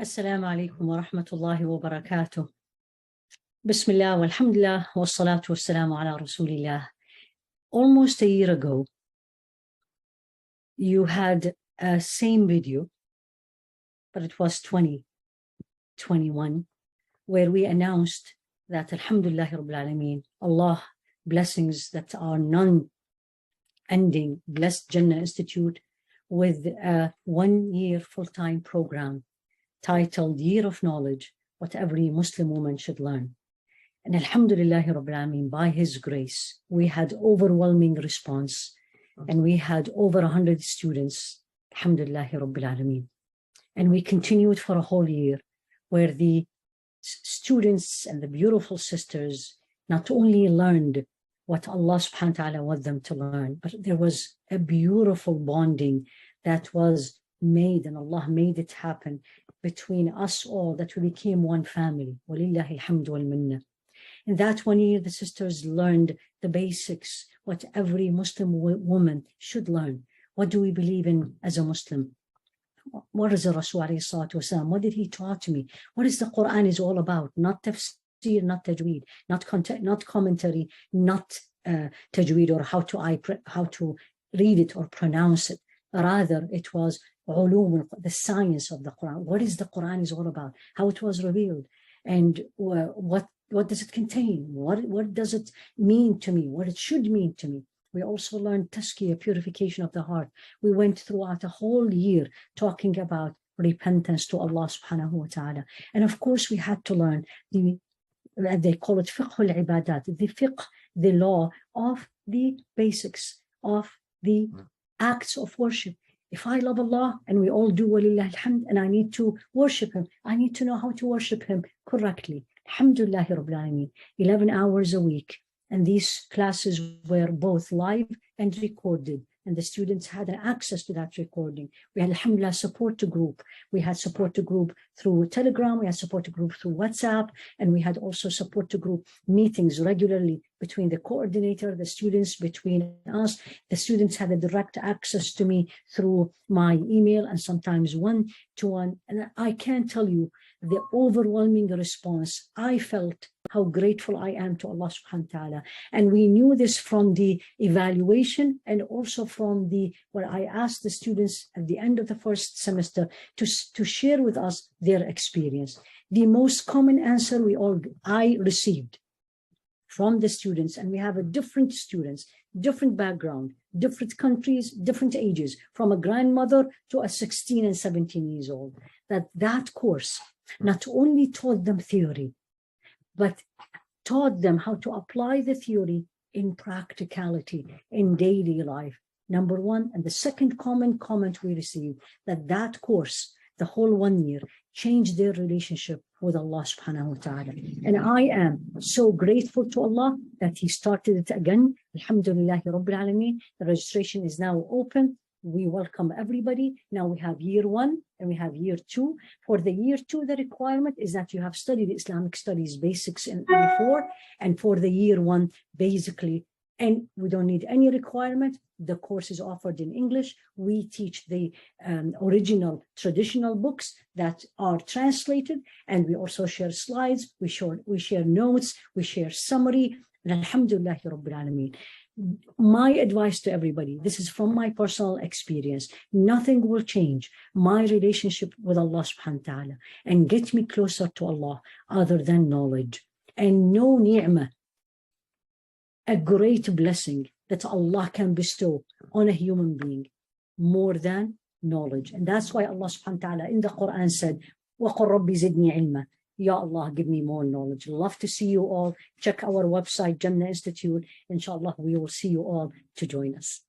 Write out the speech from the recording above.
Assalamu alaikum wa rahmatullahi wa barakatuh. Bismillah walhamdulillah wa salatu wa salamu ala rasulillah. Almost a year ago, you had a same video, but it was 2021, where we announced that Alhamdulillah Rabbil Alameen, Allah blessings that are non-ending, blessed Jannah Institute with a 1-year full-time program titled Year of Knowledge, What Every Muslim Woman Should Learn. And Alhamdulillah Rabbil Alameen, by His grace, we had overwhelming response and we had over 100 students, Alhamdulillah Rabbil Alameen. And we continued for a whole year where the students and the beautiful sisters not only learned what Allah subhanahu wa ta'ala wanted them to learn, but there was a beautiful bonding that was made, and Allah made it happen between us all, that we became one family. Walillahi alhamdu wal minna. In that 1 year, the sisters learned the basics, what every Muslim woman should learn. What do we believe in as a Muslim? What is the Rasul alayhi salatu wasalam? What did he taught me? What is the Qur'an is all about? Not tafseer, not tajweed, not commentary, not tajweed or how to read it or pronounce it. Rather, it was ulum, the science of the Quran. What is the Quran is all about? How it was revealed, and what does it contain? What does it mean to me? What it should mean to me? We also learned Tazkiyah, purification of the heart. We went throughout a whole year talking about repentance to Allah subhanahu wa ta'ala. And of course, we had to learn they call it Fiqh al-Ibadat, the fiqh, the law of the basics of the acts of worship. If I love Allah, and we all do walillah alhamd, and I need to worship Him, I need to know how to worship Him correctly. Alhamdulillah Rabbil Alameen, 11 hours a week. And these classes were both live and recorded, and the students had access to that recording. We had, alhamdulillah, support to group. We had support to group through Telegram, we had support to group through WhatsApp, and we had also support to group meetings regularly between the coordinator, the students, between us. The students had a direct access to me through my email and sometimes one-to-one. And I can't tell you the overwhelming response. I felt how grateful I am to Allah subhanahu wa ta'ala. And we knew this from the evaluation and also from where I asked the students at the end of the first semester to share with us their experience. The most common answer I received from the students, and we have a different students, different background, different countries, different ages, from a grandmother to a 16 and 17 years old, that course not only taught them theory, but taught them how to apply the theory in practicality, in daily life. Number one. And the second common comment we received, that course, the whole 1 year, changed their relationship with Allah subhanahu wa ta'ala. And I am so grateful to Allah that He started it again. Alhamdulillah Rabbil Alameen. The registration is now open. We welcome everybody. Now we have year 1 and we have year 2. For the year 2, the requirement is that you have studied Islamic studies basics in before, and for the year 1, basically, and we don't need any requirement. The course is offered in English. We teach the original traditional books that are translated, and we also share slides. We share notes. We share summary. And Alhamdulillah Rabbil Alameen. My advice to everybody, this is from my personal experience, nothing will change my relationship with Allah subhanahu wa ta'ala and get me closer to Allah other than knowledge. And no ni'mah, a great blessing that Allah can bestow on a human being more than knowledge. And that's why Allah subhanahu wa ta'ala in the Qur'an said, وَقُلْ رَبِّ زِدْنِي عِلْمًا. Ya Allah, give me more knowledge. Love to see you all. Check our website, Jannah Institute. Inshallah, we will see you all to join us.